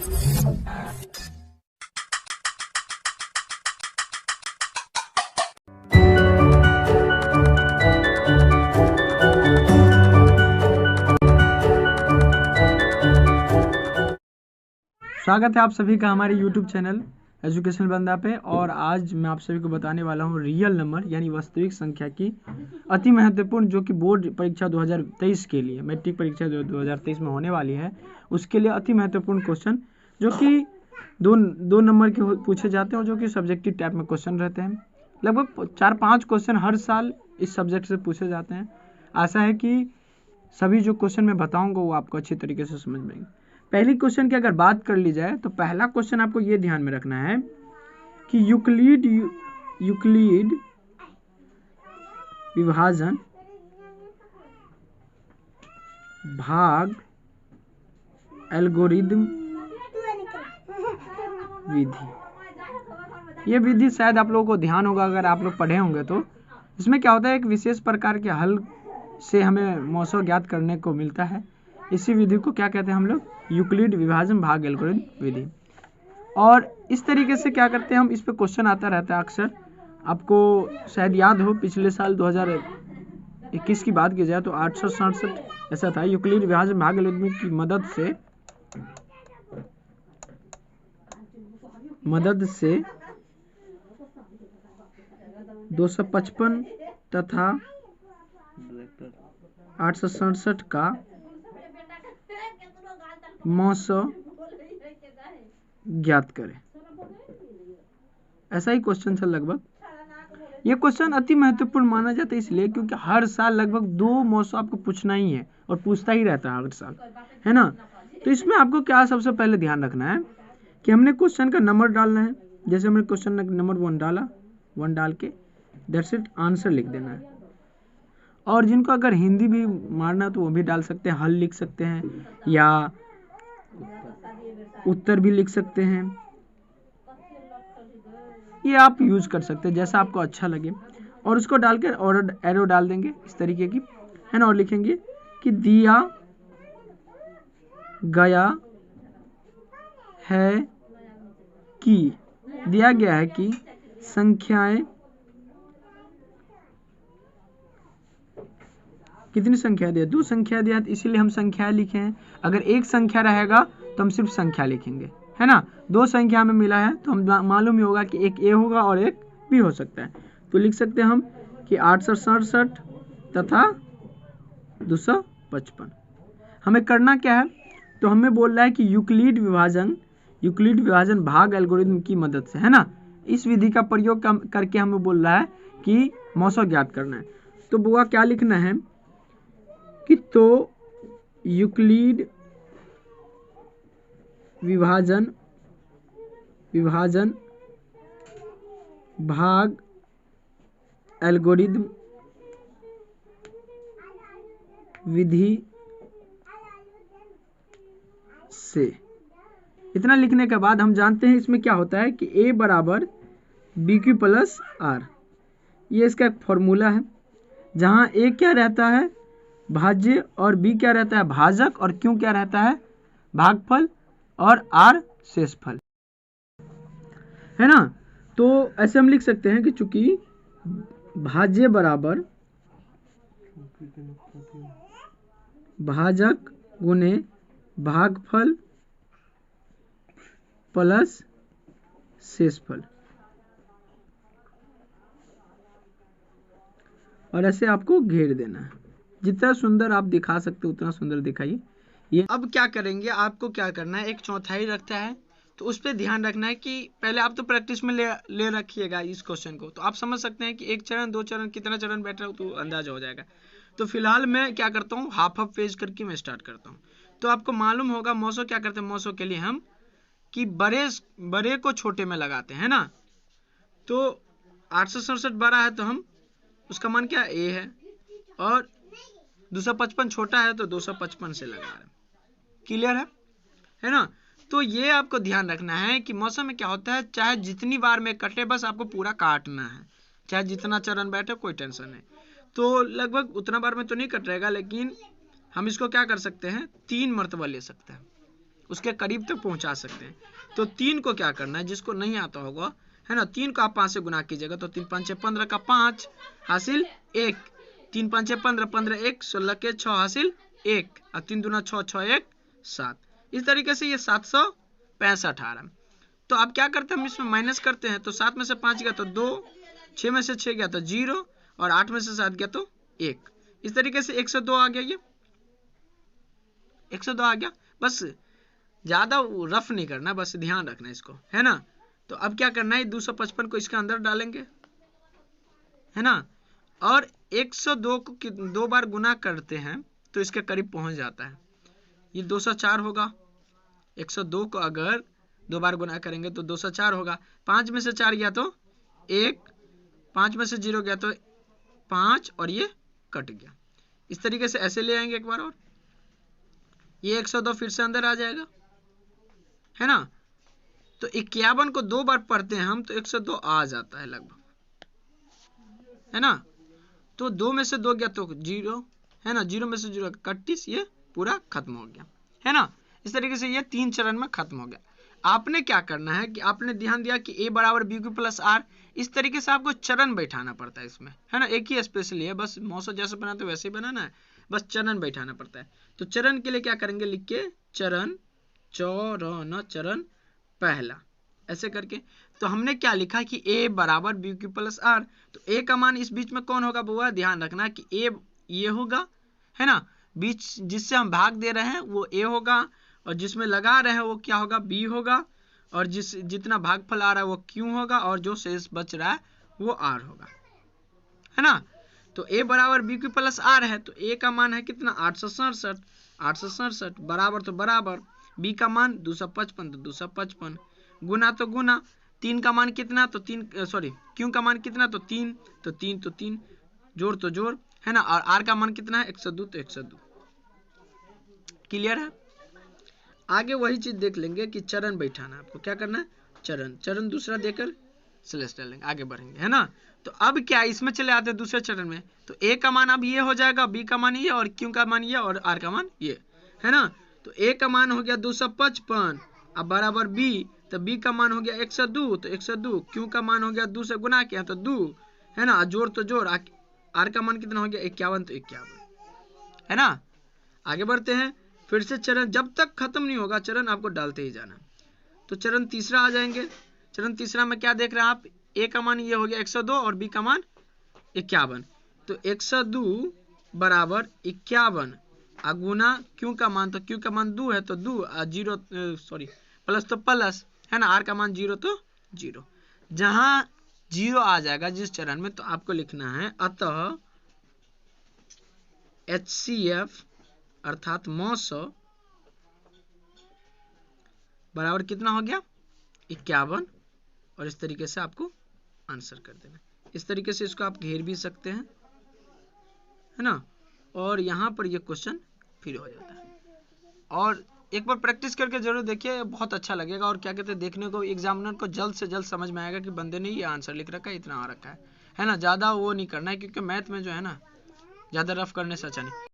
स्वागत है आप सभी का हमारे YouTube चैनल एजुकेशनल बंदा पे। और आज मैं आप सभी को बताने वाला हूँ रियल नंबर यानी वास्तविक संख्या की अति महत्वपूर्ण, जो कि बोर्ड परीक्षा 2023 के लिए, मैट्रिक परीक्षा 2023 में होने वाली है, उसके लिए अति महत्वपूर्ण क्वेश्चन, जो कि दो नंबर के पूछे जाते हैं और जो कि सब्जेक्टिव टाइप में क्वेश्चन रहते हैं। लगभग 4-5 क्वेश्चन हर साल इस सब्जेक्ट से पूछे जाते हैं। आशा है कि सभी जो क्वेश्चन मैं बताऊँगा वो आपको अच्छी तरीके से समझ में आएंगे। पहली क्वेश्चन की अगर बात कर ली जाए तो पहला क्वेश्चन आपको ये ध्यान में रखना है कि यूक्लिड विभाजन भाग एल्गोरिदम विधि। ये विधि शायद आप लोगों को ध्यान होगा अगर आप लोग पढ़े होंगे तो। इसमें क्या होता है, एक विशेष प्रकार के हल से हमें मौसम ज्ञात करने को मिलता है। इसी विधि को क्या कहते हैं हम लोग, यूक्लिड विभाजन भाग एल्गोरिदम विधि। और इस तरीके से क्या करते हैं हम, इस पे क्वेश्चन आता रहता है अक्सर। आपको शायद याद हो पिछले साल 2021 की बात की जाए तो 867 ऐसा था। यूक्लिड विभाजन भाग एल्गोरिदम की मदद से 255 तथा 867 का मौसम ज्ञात करें। ऐसा ही क्वेश्चन था लगभग। ये क्वेश्चन अति महत्वपूर्ण माना जाता है इसलिए क्योंकि हर साल लगभग 2 मौसम आपको पूछना ही है और पूछता ही रहता है हर साल, है ना। तो इसमें आपको क्या सबसे पहले ध्यान रखना है कि हमने क्वेश्चन का नंबर डालना है। जैसे हमने क्वेश्चन नंबर 1 डाला, 1 डाल के दैट्स इट, आंसर लिख देना है। और जिनको अगर हिंदी भी मारना तो वो भी डाल सकते हैं, हल लिख सकते हैं या उत्तर भी लिख सकते हैं। ये आप यूज कर सकते हैं जैसा आपको अच्छा लगे। और उसको डालकर और एरो डाल देंगे इस तरीके की, है ना। और लिखेंगे कि दिया गया है कि संख्याएं, कितनी संख्या दिया, 2 संख्या दिया, इसीलिए हम संख्या लिखे हैं। अगर एक संख्या रहेगा तो हम सिर्फ संख्या लिखेंगे, है ना। 2 संख्या हमें मिला है तो हम मालूम ही होगा कि एक ए होगा और एक बी हो सकता है। तो लिख सकते हैं हम कि 867 तथा 255। हमें करना क्या है, तो हमें बोल रहा है कि यूक्लिड विभाजन भाग एल्गोरिदम की मदद से, है ना, इस विधि का प्रयोग करके हमें बोल रहा है कि मौसम ज्ञात करना है। तो बुआ क्या लिखना है कि तो यूक्लिड विभाजन भाग एल्गोरिदम विधि से। इतना लिखने के बाद हम जानते हैं इसमें क्या होता है कि A बराबर BQ प्लस R, ये इसका एक फॉर्मूला है, जहां A क्या रहता है, भाज्य, और B क्या रहता है, भाजक, और Q क्या रहता है, भागफल, और R शेषफल, है ना। तो ऐसे हम लिख सकते हैं कि चूंकि भाज्य बराबर भाजक गुने भागफल प्लस शेषफल, और ऐसे आपको घेर देना है। जितना सुंदर आप दिखा सकते हो उतना सुंदर दिखाइए। ये अब क्या करेंगे, आपको क्या करना है, एक चौथाई रखता है तो उस पर ध्यान रखना है कि पहले आप तो प्रैक्टिस में ले रखिएगा इस क्वेश्चन को, तो आप समझ सकते हैं कि 1 चरण 2 चरण कितना चरण बैठ रहा हो तो अंदाजा हो जाएगा। तो फिलहाल मैं क्या करता हूँ, हाफ पेज करके मैं स्टार्ट करता हूँ। तो आपको मालूम होगा मौसम क्या करते हैं, मौसम के लिए हम कि बड़े को छोटे में लगाते हैं ना। तो 867 बड़ा है तो हम उसका मान क्या A है, और 255 छोटा है तो 255 से लगा रहे हैं। क्लियर है ना। तो ये आपको ध्यान रखना है कि मौसम में क्या होता है, चाहे जितनी बार में कटे, बस आपको पूरा काटना है, चाहे जितना चरण बैठे कोई टेंशन नहीं। तो लगभग उतना बार में तो नहीं कट रहेगा, लेकिन हम इसको क्या कर सकते हैं, 3 मरतबा ले सकते हैं। उसके करीब तक पहुंचा सकते हैं। तो 3 को क्या करना है, जिसको नहीं आता होगा, है ना, 3 को आप 5 से गुना कीजिएगा तो 3 5 6 15 का 5 हासिल 1, 3 5 6 15, 15 1 16 के 6 हासिल 1 और 3 दूना 6 6 1 7। इस तरीके से ये 765 आ रहा है। तो अब क्या करते हैं, हम इसमें माइनस करते हैं। तो 7 में से 5 गया तो 2, 6 में से 6 गया तो 0 और 8 में से 7 गया तो 1। इस तरीके से 102 आ गया, ये 102 आ गया। बस ज्यादा रफ नहीं करना, बस ध्यान रखना इसको, है ना। तो अब क्या करना है, 255 को इसके अंदर डालेंगे, है ना, और 102 को 2 बार गुना करते हैं तो इसके करीब पहुंच जाता है। ये 204 होगा। 102 को अगर 2 बार गुना करेंगे तो 204 होगा। 5 में से 4 गया तो 1, 5 में से 0 गया तो 5 और ये कट गया। इस तरीके से ऐसे ले आएंगे एक बार और ये 102 फिर से अंदर आ जाएगा, है ना। तो 51 को 2 बार पढ़ते हैं हम तो 102 आ जाता है लगभग, है ना। तो 2 में से 2 गया तो 0, है ना, 0 में से 0 31, ये पूरा खत्म हो गया, है ना। इस तरीके से ये 3 चरण में खत्म हो गया। आपने क्या करना है कि आपने ध्यान दिया कि a बराबर बी क्यू प्लस आर, इस तरीके से आपको चरण बैठाना पड़ता है इसमें, है ना। एक ही स्पेशली है, बस मौसम जैसे बनाते वैसे ही बनाना है, बस चरण बैठाना पड़ता है। तो चरण के लिए क्या करेंगे, लिख के चरण चौरन, चरण पहला, ऐसे करके। तो हमने क्या लिखा कि a बराबर बी क्यू प्लस आर। तो a का मान इस बीच में कौन होगा बुआ, ध्यान रखना कि a ये होगा, है ना, बीच जिससे हम भाग दे रहे हैं वो a होगा और जिसमें लगा रहे हैं वो क्या होगा, b होगा, और जितना भागफल आ रहा है वो q होगा और जो शेष बच रहा है वो r होगा, है ना। तो a बराबर बी क्यू प्लस आर है तो a का मान है कितना, 867, 867 बराबर तो बराबर, b का मान 255 तो 255, गुना तो गुना, 3 का मान कितना तो 3, सॉरी q का मान कितना तो 3 तो 3 तो 3, जोड़ तो जोड़, है ना, और r का मान कितना है 102 तो 102। क्लियर है। आगे वही चीज देख लेंगे कि चरण बैठाना, आपको क्या करना है, चरण दूसरा देकर स्लैश डाल लेंगे, आगे बढ़ेंगे, है ना। तो अब क्या इसमें चले आते हैं दूसरे चरण में। तो a का मान अब ये हो जाएगा, b का मान ये और q का मान ये और r का मान ये, है ना। तो a का मान हो गया 255 अब बराबर b, तो b का मान हो गया 102 तो 102, q का मान हो गया 2 से गुना किया तो 2, है ना, जोड़ तो जोड़, r का मान कितना हो गया 51 तो 51, है ना। आगे बढ़ते हैं, फिर से चरण जब तक खत्म नहीं होगा चरण आपको डालते ही जाना। तो चरण तीसरा आ जाएंगे। चरण तीसरा में क्या देख रहे हैं आप, a का मान ये हो गया 102 और b का मान 51, तो 102 बराबर 51 गुना q का मान, तो q का मान 2 है तो 2 जीरो, सॉरी प्लस तो प्लस, है ना, r का मान 0 तो 0। जहां 0 आ जाएगा जिस चरण में तो आपको लिखना है अतः HCF अर्थात मौस बराबर कितना हो गया 51, और इस तरीके से आपको आंसर कर देना। इस तरीके से इसको आप घेर भी सकते हैं, है ना, और यहाँ पर ये क्वेश्चन फिर हो जाता है। और एक बार प्रैक्टिस करके जरूर देखिए, बहुत अच्छा लगेगा। और क्या कहते हैं, देखने को एग्जामिनर को जल्द से जल्द समझ में आएगा कि बंदे ने ये आंसर लिख रखा है, इतना आ रखा है ना। ज़्यादा वो नहीं करना है क्योंकि मैथ में जो है ना ज़्यादा रफ करने से अच्छा नहीं।